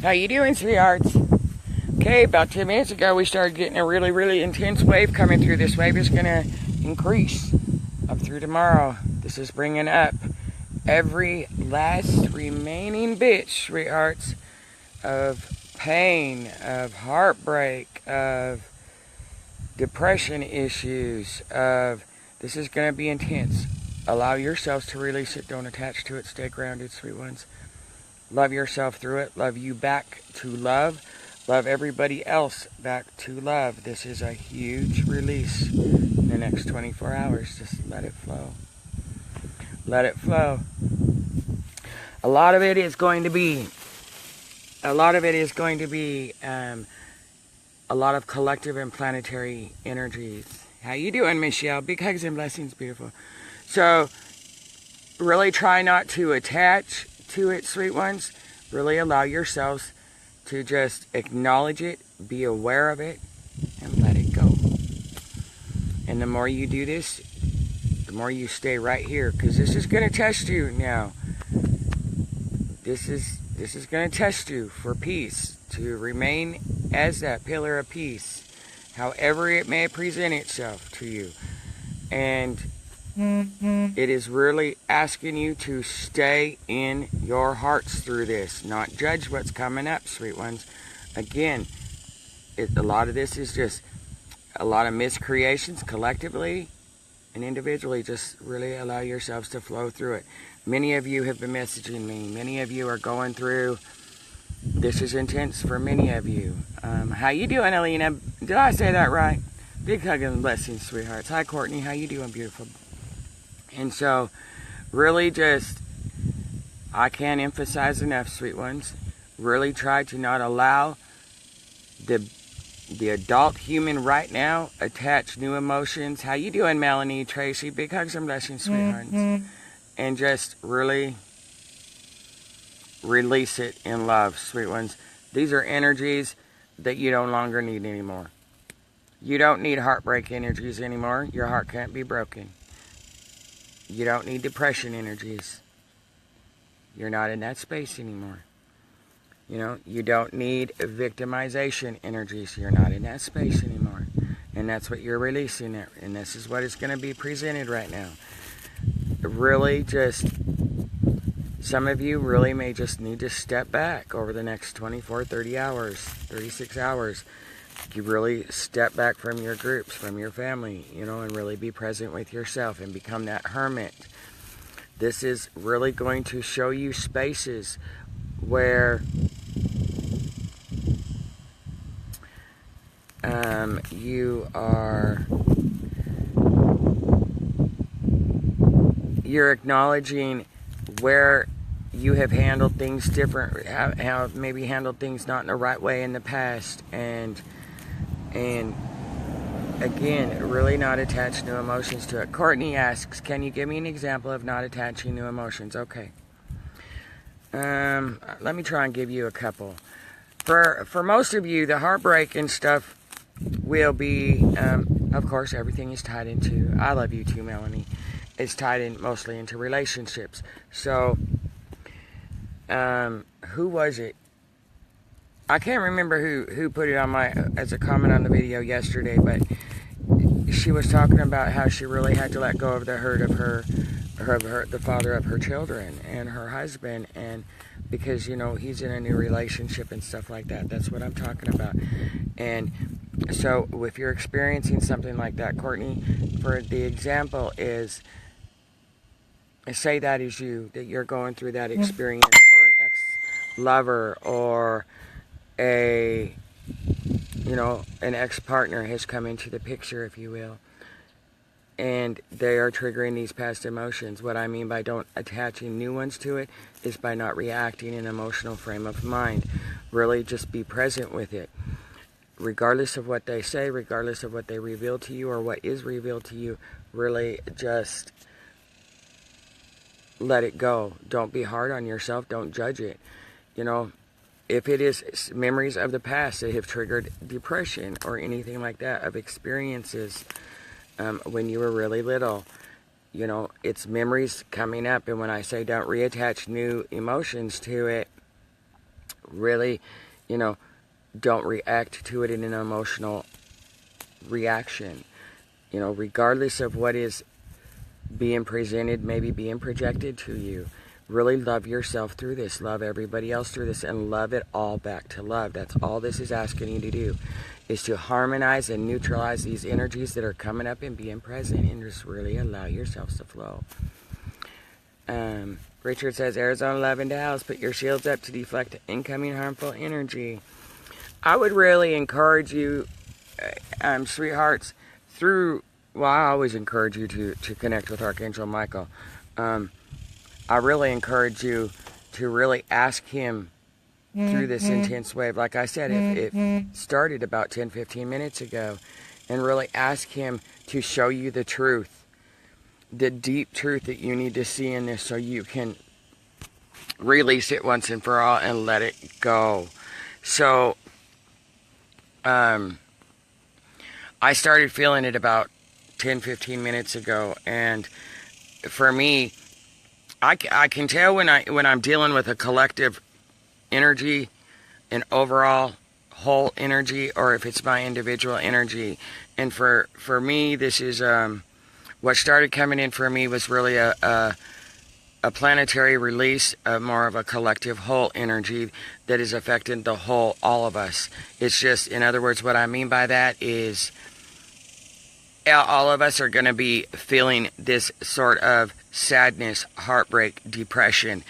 How you doing, sweethearts? Okay, about 10 minutes ago we started getting a really, really intense wave coming through. This wave is going to increase up through tomorrow. This is bringing up every last remaining bit, sweethearts, of pain, of heartbreak, of depression issues, of this is going to be intense. Allow yourselves to release it. Don't attach to it. Stay grounded, sweet ones. Love yourself through it. Love you back to love. Love everybody else back to love. This is a huge release in the next 24 hours. Just let it flow. Let it flow. A lot of it is going to be a lot of collective and planetary energies. How you doing, Michelle? Big hugs and blessings, beautiful. So, really try not to attach to it, sweet ones. Really allow yourselves to just acknowledge it, be aware of it, and let it go. And the more you do this, the more you stay right here, because this is going to test you now. This is going to test you for peace, to remain as that pillar of peace, however it may present itself to you. And it is really asking you to stay in your hearts through this, not judge what's coming up, sweet ones. Again, a lot of this is just a lot of miscreations collectively and individually. Just really allow yourselves to flow through it. Many of you have been messaging me. Many of you are going through. This is intense for many of you. How you doing, Alina? Did I say that right? Big hug and blessings, sweethearts. Hi, Courtney. How you doing, beautiful? And so, really just, I can't emphasize enough, sweet ones. Really try to not allow the adult human right now attach new emotions. How you doing, Melanie, Tracy? Big hugs and blessings, sweethearts. And just really release it in love, sweet ones. These are energies that you no longer need anymore. You don't need heartbreak energies anymore. Your heart can't be broken. You don't need depression energies. You're not in that space anymore. You know, you don't need victimization energies. You're not in that space anymore. And that's what you're releasing there. And this is what is going to be presented right now. Really just, some of you really may just need to step back over the next 24, 30 hours, 36 hours. You really step back from your groups, from your family, you know, and really be present with yourself and become that hermit. This is really going to show you spaces where you're acknowledging where you have handled things different, have maybe handled things not in the right way in the past, and again, really not attach new emotions to it. Courtney asks, can you give me an example of not attaching new emotions? Okay. Let me try and give you a couple. For most of you, the heartbreak and stuff will be, of course, everything is tied into, I love you too, Melanie, it's tied in mostly into relationships. So, who was it? I can't remember who put it on as a comment on the video yesterday, but she was talking about how she really had to let go of the hurt of the father of her children and her husband, and because, you know, he's in a new relationship and stuff like that. That's what I'm talking about. And so if you're experiencing something like that, Courtney, for the example is, say that is you, that you're going through that experience, or an ex-lover, or an ex-partner has come into the picture, if you will, and they are triggering these past emotions. What I mean by don't attaching new ones to it is by not reacting in an emotional frame of mind. Really just be present with it. Regardless of what they say, regardless of what they reveal to you or what is revealed to you, really just let it go. Don't be hard on yourself. Don't judge it. You know, if it is memories of the past that have triggered depression or anything like that, of experiences when you were really little, you know, it's memories coming up. And when I say don't reattach new emotions to it, really, you know, don't react to it in an emotional reaction. You know, regardless of what is being presented, maybe being projected to you. Really love yourself through this. Love everybody else through this, and love it all back to love. That's all this is asking you to do, is to harmonize and neutralize these energies that are coming up and being present, and just really allow yourselves to flow. Richard says, Arizona love in Dallas, put your shields up to deflect incoming harmful energy. I would really encourage you, sweethearts, I always encourage you to connect with Archangel Michael. I really encourage you to really ask him through this intense wave. Like I said, it started about 10-15 minutes ago, and really ask him to show you the truth. The deep truth that you need to see in this, so you can release it once and for all and let it go. So, I started feeling it about 10-15 minutes ago, and for me, I can tell when I'm dealing with a collective energy, an overall whole energy, or if it's my individual energy. And for me, this is what started coming in for me was really a planetary release, more of a collective whole energy that is affecting the whole, all of us. It's just, in other words, what I mean by that is all of us are going to be feeling this sort of sadness, heartbreak, depression.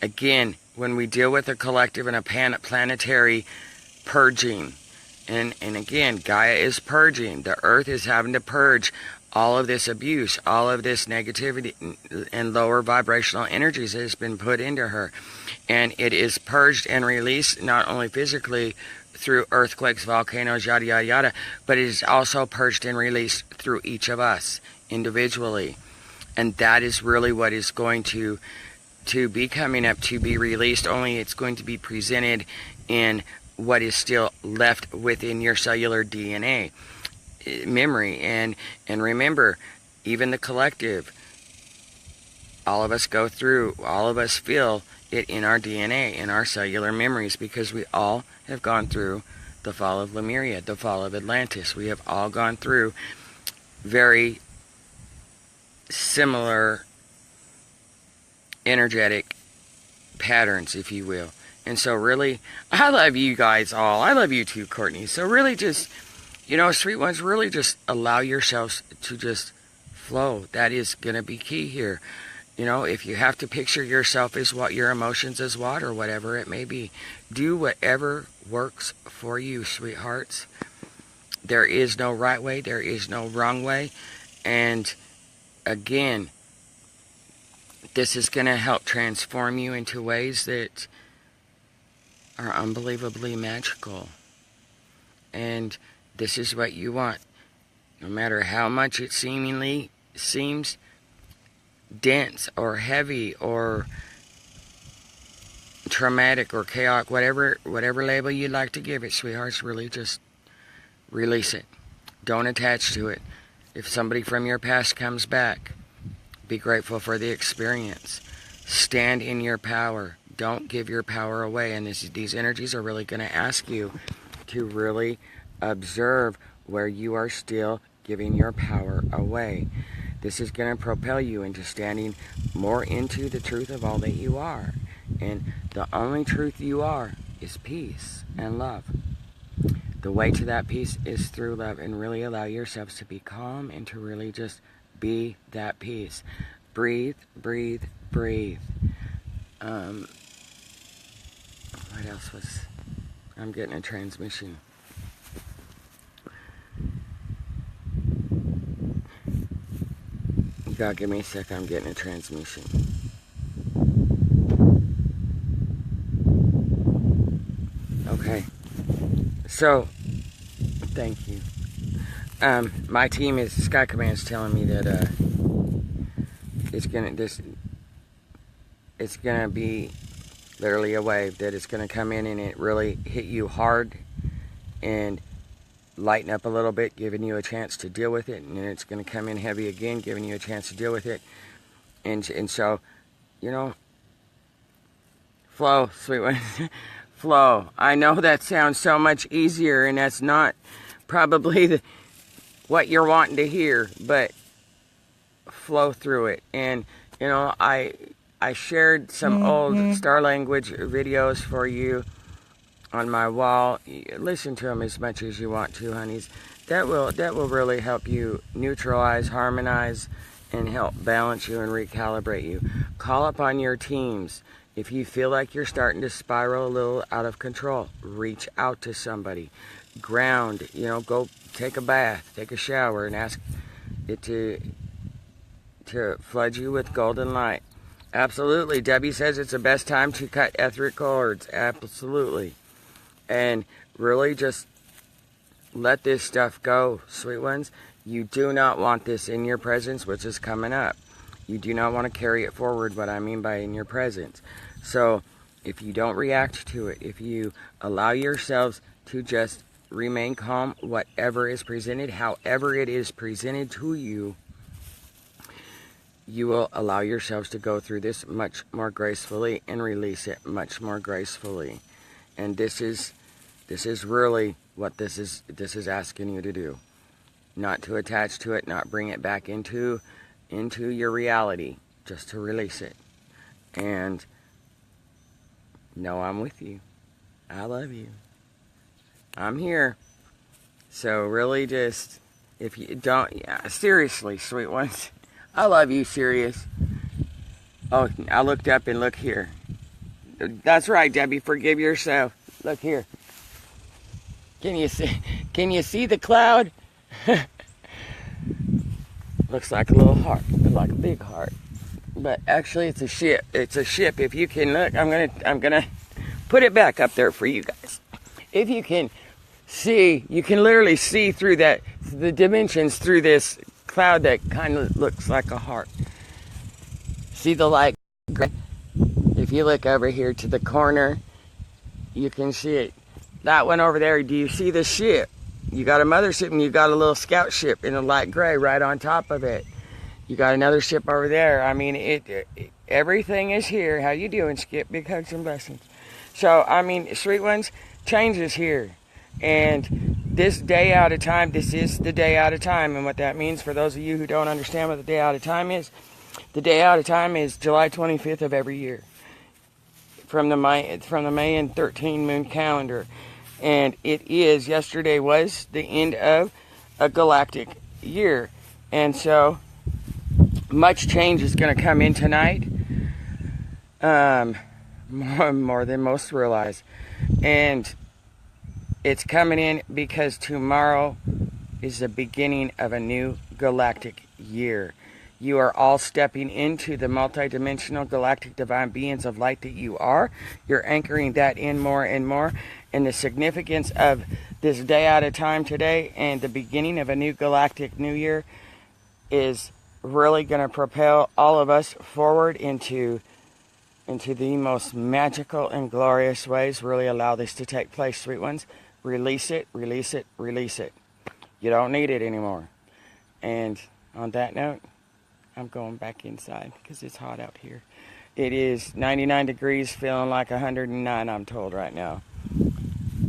Again, when we deal with a collective and a planetary purging, and again, Gaia is purging. The earth is having to purge all of this abuse, all of this negativity and lower vibrational energies that has been put into her. And it is purged and released not only physically through earthquakes, volcanoes, yada, yada, yada, but it is also purged and released through each of us individually. And that is really what is going to be coming up, to be released, only it's going to be presented in what is still left within your cellular DNA memory. And remember, even the collective, all of us go through, all of us feel it in our DNA, in our cellular memories, because we all have gone through the fall of Lemuria, the fall of Atlantis. We have all gone through very similar energetic patterns, if you will. And so really, I love you guys all. I love you too, Courtney. So really just, sweet ones, really just allow yourselves to just flow. That is going to be key here. If you have to picture yourself as what, your emotions as water, whatever it may be, do whatever works for you, sweethearts. There is no right way. There is no wrong way. And again, this is going to help transform you into ways that are unbelievably magical. And this is what you want. No matter how much it seemingly seems dense or heavy or traumatic or chaotic, whatever label you'd like to give it, sweethearts, really just release it. Don't attach to it. If somebody from your past comes back, be grateful for the experience. Stand in your power. Don't give your power away. And these energies are really going to ask you to really observe where you are still giving your power away. This is going to propel you into standing more into the truth of all that you are. And the only truth you are is peace and love. The way to that peace is through love, and really allow yourselves to be calm and to really just be that peace. Breathe, breathe, breathe. What else was... I'm getting a transmission. You gotta give me a sec, I'm getting a transmission. Okay. So, thank you. My team is, Sky Command's telling me that, it's gonna be literally a wave that is gonna come in and it really hit you hard and lighten up a little bit, giving you a chance to deal with it, and then it's gonna come in heavy again, giving you a chance to deal with it. And so, flow, sweet one. flow. I know that sounds so much easier, and that's not probably what you're wanting to hear, but flow through it. And you know, I shared some old star language videos for you on my wall. Listen to them as much as you want to, honeys. That will really help you neutralize, harmonize, and help balance you and recalibrate you. Call upon your teams. If you feel like you're starting to spiral a little out of control, reach out to somebody. Ground, you know, go take a bath, take a shower, and ask it to flood you with golden light. Absolutely. Debbie says it's the best time to cut etheric cords. Absolutely. And really just let this stuff go, sweet ones. You do not want this in your presence, which is coming up. You do not want to carry it forward, what I mean by in your presence. So if you don't react to it, if you allow yourselves to just remain calm, whatever is presented, however it is presented to you, you will allow yourselves to go through this much more gracefully and release it much more gracefully. And this is really what this is asking you to do. Not to attach to it, not bring it back into your reality, just to release it. And know I'm with you. I love you. I'm here. So really just, if you don't, yeah, seriously, sweet ones, I love you, serious. Oh, I looked up and look here. That's right, Debbie, forgive yourself. Look here. Can you see the cloud? Looks like a little heart, like a big heart. But actually it's a ship. It's a ship. If you can look, I'm gonna put it back up there for you guys. If you can see, you can literally see through the dimensions through this cloud that kind of looks like a heart. See the light gray? If you look over here to the corner, you can see it. That one over there, do you see the ship? You got a mothership and you got a little scout ship in a light gray right on top of it. You got another ship over there. I mean, everything is here. How you doing, Skip? Big hugs and blessings. So, I mean, sweet ones, change is here. And this day out of time, this is the day out of time. And what that means for those of you who don't understand what the day out of time is, the day out of time is July 25th of every year. From the Mayan 13 moon calendar. And it is, yesterday was the end of a galactic year. And so much change is going to come in tonight. More than most realize. And it's coming in because tomorrow is the beginning of a new galactic year. You are all stepping into the multidimensional galactic divine beings of light that you are. You're anchoring that in more and more. And the significance of this day out of time today and the beginning of a new galactic new year is really going to propel all of us forward into the most magical and glorious ways. Really allow this to take place, sweet ones. Release it, release it, release it. You don't need it anymore. And on that note, I'm going back inside because it's hot out here. It is 99 degrees, feeling like 109, I'm told right now.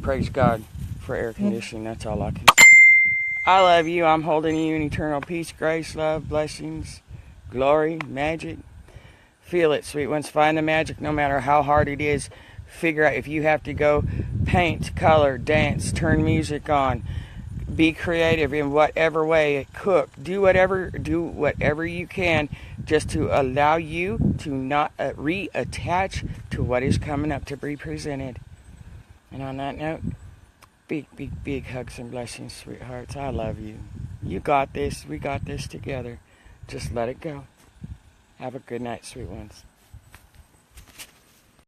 Praise God for air conditioning. That's all I can say. I love you. I'm holding you in eternal peace, grace, love, blessings, glory, magic. Feel it, sweet ones. Find the magic no matter how hard it is. Figure out if you have to go paint, color, dance, turn music on. Be creative in whatever way. Cook. Do whatever you can just to allow you to not reattach to what is coming up to be presented. And on that note, big, big, big hugs and blessings, sweethearts. I love you. You got this. We got this together. Just let it go. Have a good night, sweet ones.